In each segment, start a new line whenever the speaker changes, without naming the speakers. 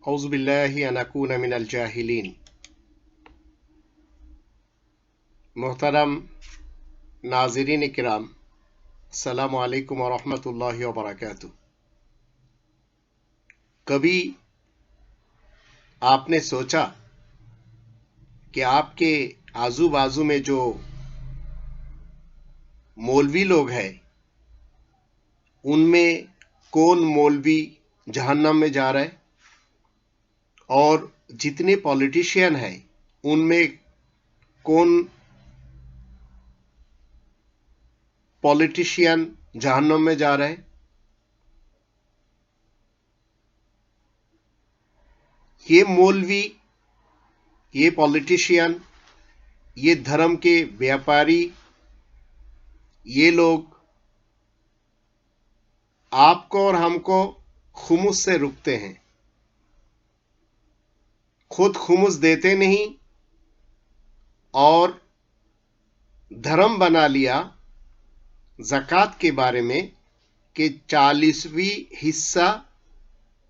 اعوذ باللہ ان اکون من الجاہلین۔ محترم ناظرین کرام، السلام علیکم ورحمۃ اللہ وبرکاتہ۔ کبھی آپ نے سوچا کہ آپ کے آزو بازو میں جو مولوی لوگ ہیں ان میں کون مولوی جہنم میں جا رہا ہے، اور جتنے پولیٹیشین ہیں ان میں کون پولیٹیشین جہنم میں جا رہا ہے؟ یہ مولوی، یہ پولیٹیشین، یہ دھرم کے بیاپاری، یہ لوگ آپ کو اور ہم کو خمس سے رکتے ہیں، خود خمس دیتے نہیں اور دھرم بنا لیا زکوٰۃ کے بارے میں کہ 40واں حصہ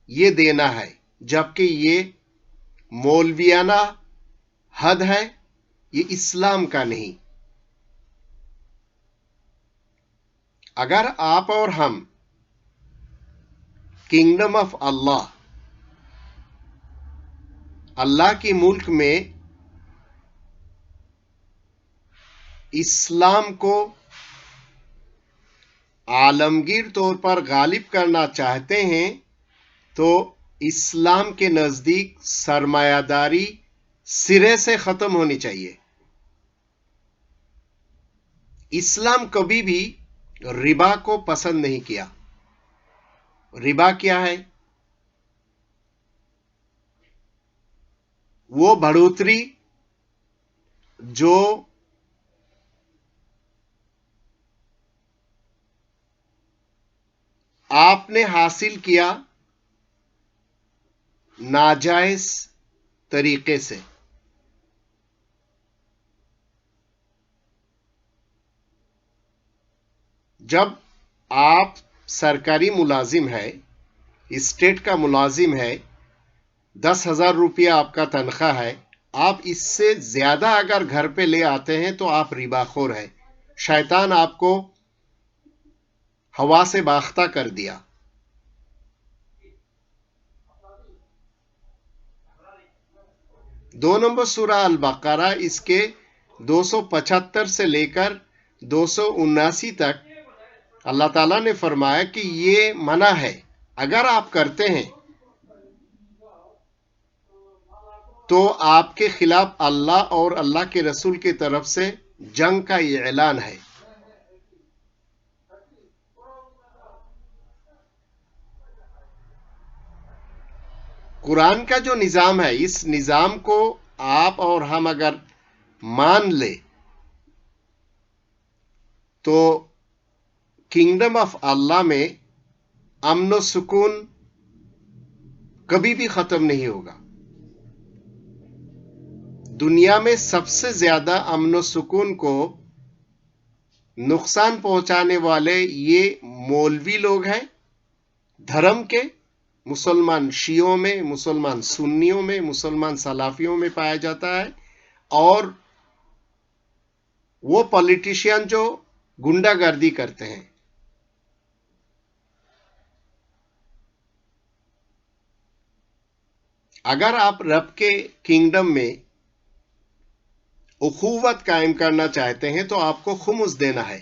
یہ دینا ہے، جبکہ یہ مولویانہ حد ہے، یہ اسلام کا نہیں۔ اگر آپ اور ہم کنگڈم آف اللہ کے ملک میں اسلام کو عالمگیر طور پر غالب کرنا چاہتے ہیں تو اسلام کے نزدیک سرمایہ داری سرے سے ختم ہونی چاہیے۔ اسلام کبھی بھی ربا کو پسند نہیں کیا۔ ربا کیا ہے؟ وہ بڑھوتری جو آپ نے حاصل کیا ناجائز طریقے سے۔ جب آپ سرکاری ملازم ہے، اسٹیٹ کا ملازم ہے، 10,000 روپیہ آپ کا تنخواہ ہے، آپ اس سے زیادہ اگر گھر پہ لے آتے ہیں تو آپ ربا خور ہے۔ شیطان آپ کو ہوا سے باختہ کر دیا۔ دو نمبر سورہ البقرہ اس کے 275 سے لے کر 279 تک اللہ تعالیٰ نے فرمایا کہ یہ منع ہے، اگر آپ کرتے ہیں تو آپ کے خلاف اللہ اور اللہ کے رسول کی طرف سے جنگ کا یہ اعلان ہے۔ قرآن کا جو نظام ہے، اس نظام کو آپ اور ہم اگر مان لے تو کنگڈم آف اللہ میں امن و سکون کبھی بھی ختم نہیں ہوگا۔ دنیا میں سب سے زیادہ امن و سکون کو نقصان پہنچانے والے یہ مولوی لوگ ہیں، دھرم کے، مسلمان شیعوں میں، مسلمان سنیوں میں، مسلمان سلافیوں میں پایا جاتا ہے، اور وہ پولیٹیشین جو گنڈا گردی کرتے ہیں۔ اگر آپ رب کے کنگڈم میں اخوت قائم کرنا چاہتے ہیں تو آپ کو خمس دینا ہے،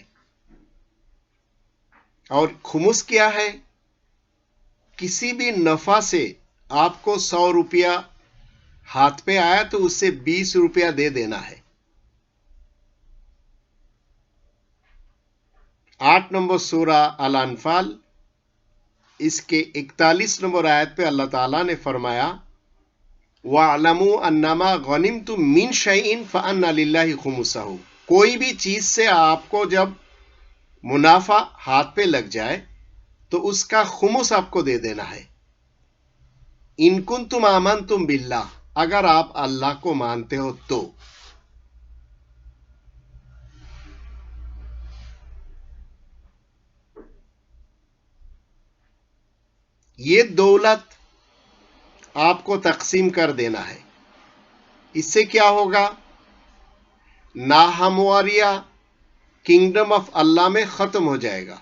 اور خمس کیا ہے؟ کسی بھی نفع سے آپ کو 100 روپیہ ہاتھ پہ آیا تو اس سے 20 روپیہ دے دینا ہے۔ 8 نمبر سورہ الانفال اس کے 41 نمبر آیت پہ اللہ تعالیٰ نے فرمایا وَاعْلَمُوا أَنَّمَا غَنِمْتُم مِّن شَيْءٍ فَأَنَّ لِلَّهِ خُمُسَهُ۔ کوئی بھی چیز سے آپ کو جب منافع ہاتھ پہ لگ جائے تو اس کا خمس آپ کو دے دینا ہے۔ ان کنتم آمنتم باللہ، اگر آپ اللہ کو مانتے ہو تو۔ یہ دولت آپ کو تقسیم کر دینا ہے۔ اس سے کیا ہوگا؟ ناہمواریہ کنگڈم آف اللہ میں ختم ہو جائے گا۔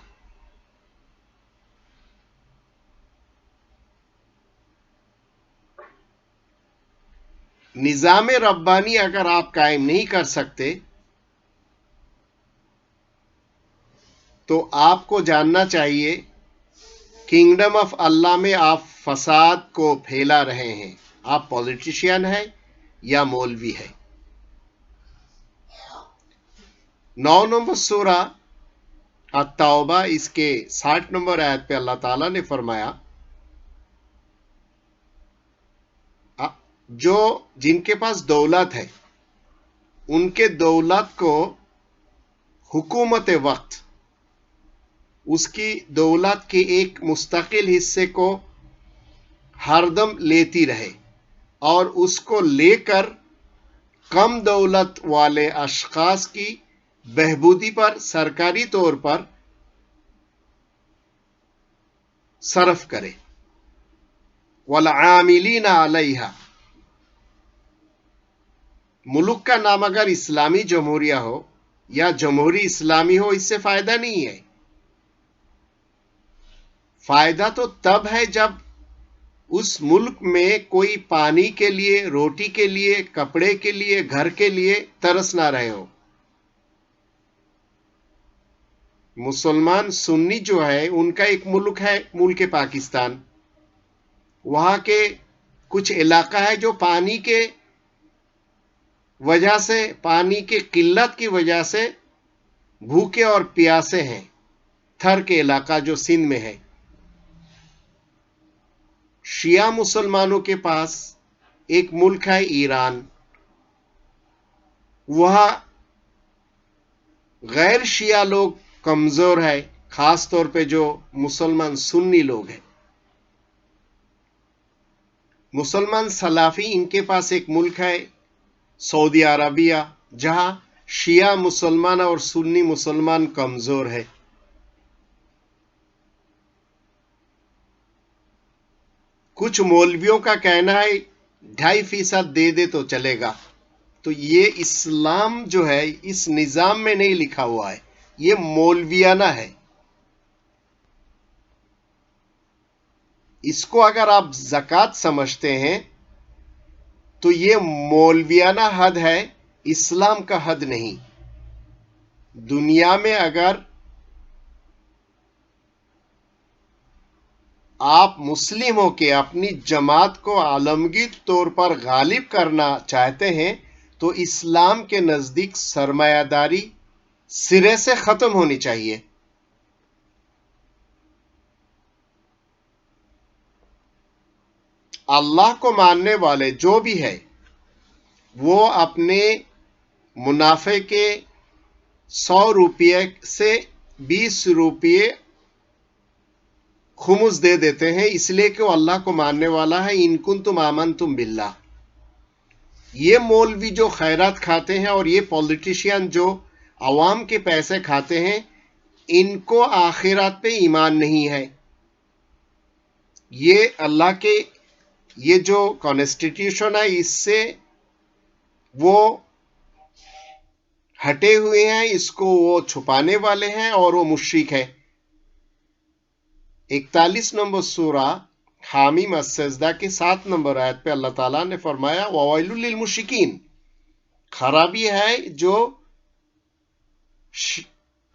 نظام ربانی اگر آپ قائم نہیں کر سکتے تو آپ کو جاننا چاہیے کنگڈم آف اللہ میں آپ فساد کو پھیلا رہے ہیں۔ آپ پولیٹیشین ہیں یا مولوی ہے۔ 9 نمبر سورہ التوبہ اس کے 60 نمبر آیت پہ اللہ تعالیٰ نے فرمایا جن کے پاس دولت ہے ان کے دولت کو حکومت وقت اس کی دولت کے ایک مستقل حصے کو ہر دم لیتی رہے اور اس کو لے کر کم دولت والے اشخاص کی بہبودی پر سرکاری طور پر صرف کرے۔ والعاملین علیہا، ملک کا نام اگر اسلامی جمہوریہ ہو یا جمہوری اسلامی ہو اس سے فائدہ نہیں ہے۔ فائدہ تو تب ہے جب اس ملک میں کوئی پانی کے لیے، روٹی کے لیے، کپڑے کے لیے، گھر کے لیے ترس نہ رہے ہو۔ مسلمان سنی جو ہے ان کا ایک ملک ہے ملک پاکستان، وہاں کے کچھ علاقہ ہے جو پانی کے وجہ سے، پانی کی قلت کی وجہ سے بھوکے اور پیاسے ہیں۔ تھر کے علاقہ جو سندھ میں ہے، شیعہ مسلمانوں کے پاس ایک ملک ہے ایران، وہاں غیر شیعہ لوگ کمزور ہے، خاص طور پہ جو مسلمان سنی لوگ ہیں۔ مسلمان سلافی ان کے پاس ایک ملک ہے سعودی عربیہ، جہاں شیعہ مسلمان اور سنی مسلمان کمزور ہے۔ کچھ مولویوں کا کہنا ہے 2.5% دے دے تو چلے گا۔ تو یہ اسلام جو ہے اس نظام میں نہیں لکھا ہوا ہے، یہ مولویانہ ہے۔ اس کو اگر آپ زکوٰۃ سمجھتے ہیں تو یہ مولویانہ حد ہے، اسلام کا حد نہیں۔ دنیا میں اگر آپ مسلم ہو کے اپنی جماعت کو عالمگیر طور پر غالب کرنا چاہتے ہیں تو اسلام کے نزدیک سرمایہ داری سرے سے ختم ہونی چاہیے۔ اللہ کو ماننے والے جو بھی ہے وہ اپنے منافع کے 100 روپے سے 20 روپے خمس دے دیتے ہیں، اس لیے کہ وہ اللہ کو ماننے والا ہے۔ ان کنتم آمنتم باللہ۔ یہ مولوی جو خیرات کھاتے ہیں اور یہ پولیٹیشین جو عوام کے پیسے کھاتے ہیں، ان کو آخرات پہ ایمان نہیں ہے۔ یہ اللہ کے یہ جو کانسٹیٹیوشن ہے اس سے وہ ہٹے ہوئے ہیں، اس کو وہ چھپانے والے ہیں اور وہ مشرک ہے۔ 41 نمبر سورہ حامیم السجدہ کے 7 نمبر آیت پہ اللہ تعالیٰ نے فرمایا وَوَيْلٌ لِّلْمُشْرِكِينَ، خرابی ہے جو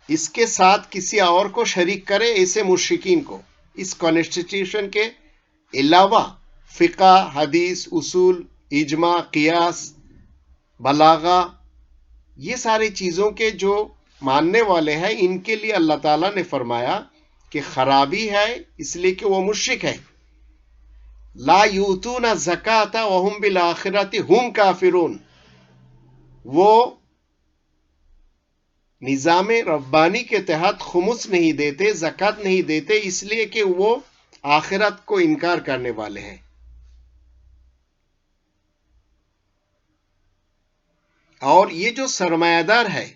اس کے ساتھ کسی اور کو شریک کرے، ایسے مشرکین کو۔ اس کانسٹیٹیوشن کے علاوہ فقہ، حدیث، اصول، اجماع، قیاس، بلاغہ، یہ ساری چیزوں کے جو ماننے والے ہیں ان کے لیے اللہ تعالیٰ نے فرمایا کہ خرابی ہے، اس لیے کہ وہ مشرک ہے۔ لا یؤتون الزکاۃ وہم بالآخرۃ ہم کافرون، وہ نظام ربانی کے تحت خمس نہیں دیتے، زکوٰۃ نہیں دیتے، اس لیے کہ وہ آخرت کو انکار کرنے والے ہیں۔ اور یہ جو سرمایہ دار ہے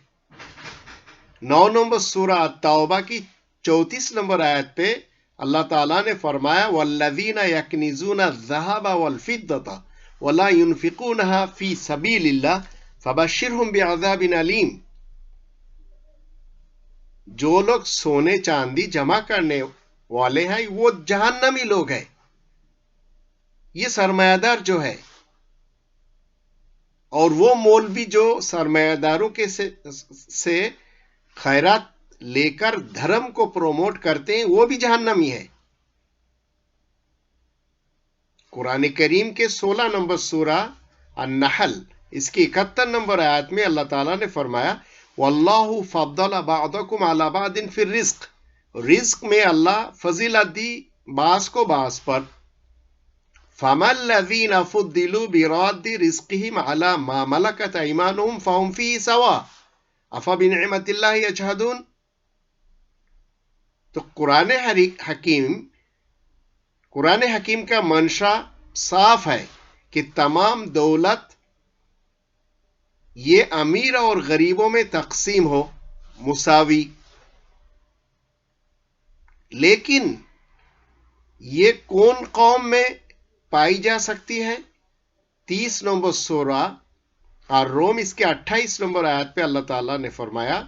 9 نمبر سورہ التوبہ کی 34 نمبر آیت پہ اللہ تعالیٰ نے فرمایا والذین یکنزون الذهب والفضة ولا ينفقونها في سبيل الله فبشرهم بعذاب علیم. جو لوگ سونے چاندی جمع کرنے والے ہیں وہ جہنمی لوگ ہیں. یہ سرمایہ دار جو ہے اور وہ مولوی جو سرمایہ داروں کے سے خیرات لے کر دھرم کو پروموٹ کرتے ہیں وہ بھی جہنمی ہے. قرآن کریم کے 16 نمبر سورہ النحل اس کی 71 نمبر آیت میں اللہ تعالیٰ نے فرمایا واللہ فضل بعضکم علی بعض فی الرزق. رزق میں اللہ فضیلت دی بعض کو بعض پر. فَمَا الَّذِينَ فُضِّلُوا بِرَادِّ رِزْقِهِمْ عَلَى مَا مَلَكَتْ أَيْمَانُهُمْ فَهُمْ فِيهِ سَوَاءٌ أَفَبِنِعْمَةِ اللَّهِ يَجْحَدُونَ. تو قرآن حکیم کا منشا صاف ہے کہ تمام دولت یہ امیر اور غریبوں میں تقسیم ہو مساوی. لیکن یہ کون قوم میں پائی جا سکتی ہے؟ 30 نمبر سورہ الروم اس کے 28 نمبر آیت پہ اللہ تعالیٰ نے فرمایا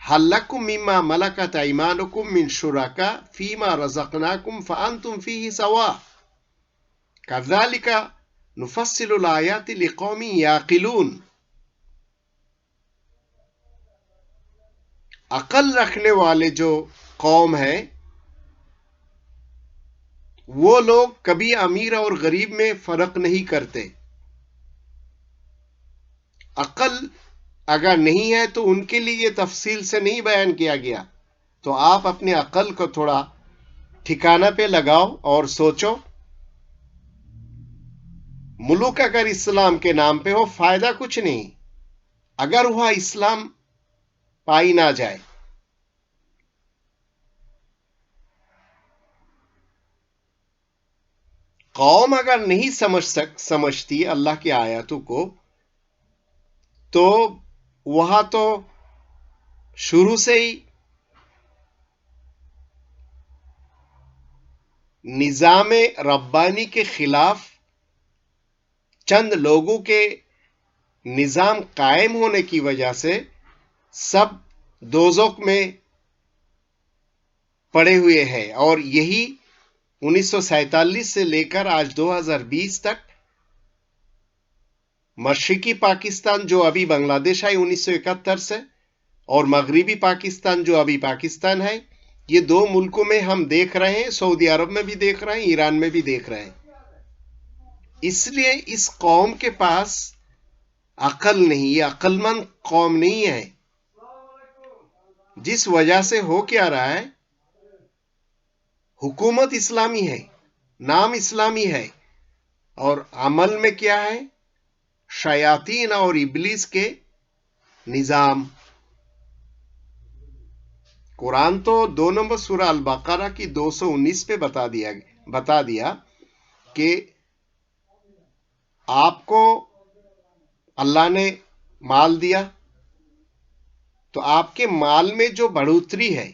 هل لكم مما ملكت أيمانكم من شركاء فيما رزقناكم فأنتم فيه سواء كذلك نفصل الآيات لقوم يعقلون. عقل رکھنے والے جو قوم ہے وہ لوگ کبھی امیر اور غریب میں فرق نہیں کرتے. عقل اگر نہیں ہے تو ان کے لیے یہ تفصیل سے نہیں بیان کیا گیا. تو آپ اپنی عقل کو تھوڑا ٹھکانہ پہ لگاؤ اور سوچو. ملک اگر اسلام کے نام پہ ہو فائدہ کچھ نہیں اگر وہاں اسلام پائی نہ جائے. قوم اگر نہیں سمجھتی اللہ کی آیاتوں کو تو وہاں تو شروع سے ہی نظام ربانی کے خلاف چند لوگوں کے نظام قائم ہونے کی وجہ سے سب دوزخ میں پڑے ہوئے ہیں. اور یہی 1947 سے لے کر آج 2020 تک مشرقی پاکستان جو ابھی بنگلہ دیش ہے 1971 سے اور مغربی پاکستان جو ابھی پاکستان ہے یہ دو ملکوں میں ہم دیکھ رہے ہیں. سعودی عرب میں بھی دیکھ رہے ہیں ایران میں بھی دیکھ رہے ہیں. اس لیے اس قوم کے پاس عقل نہیں یہ عقل مند قوم نہیں ہے. جس وجہ سے ہو کیا رہا ہے حکومت اسلامی ہے نام اسلامی ہے اور عمل میں کیا ہے شیاطین اور ابلیس کے نظام. قرآن تو 2 نمبر سورہ البقرہ کی 219 پہ بتا دیا کہ آپ کو اللہ نے مال دیا تو آپ کے مال میں جو بڑھوتری ہے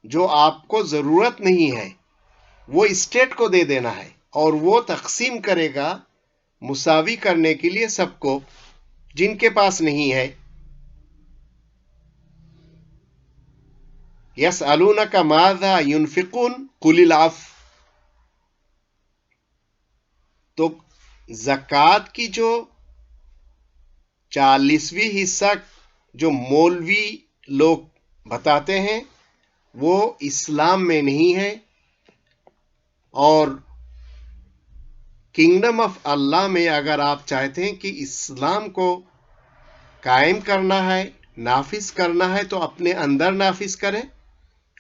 جو آپ کو ضرورت نہیں ہے وہ اسٹیٹ کو دے دینا ہے اور وہ تقسیم کرے گا مساوی کرنے کے لیے سب کو جن کے پاس نہیں ہے. یسألونک ماذا ينفقون قل العفو. تو زکوٰۃ کی جو 40واں حصہ جو مولوی لوگ بتاتے ہیں وہ اسلام میں نہیں ہے اور کنگڈم آف اللہ میں اگر آپ چاہتے ہیں کہ اسلام کو قائم کرنا ہے نافذ کرنا ہے تو اپنے اندر نافذ کریں.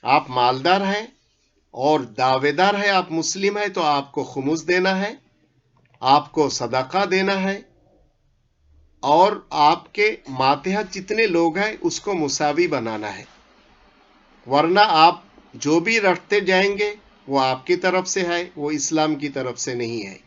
آپ مالدار ہیں اور دعوے دار ہیں آپ مسلم ہیں تو آپ کو خمس دینا ہے آپ کو صدقہ دینا ہے اور آپ کے ماتحت جتنے لوگ ہیں اس کو مساوی بنانا ہے. ورنہ آپ جو بھی رکھتے جائیں گے وہ آپ کی طرف سے ہے وہ اسلام کی طرف سے نہیں ہے.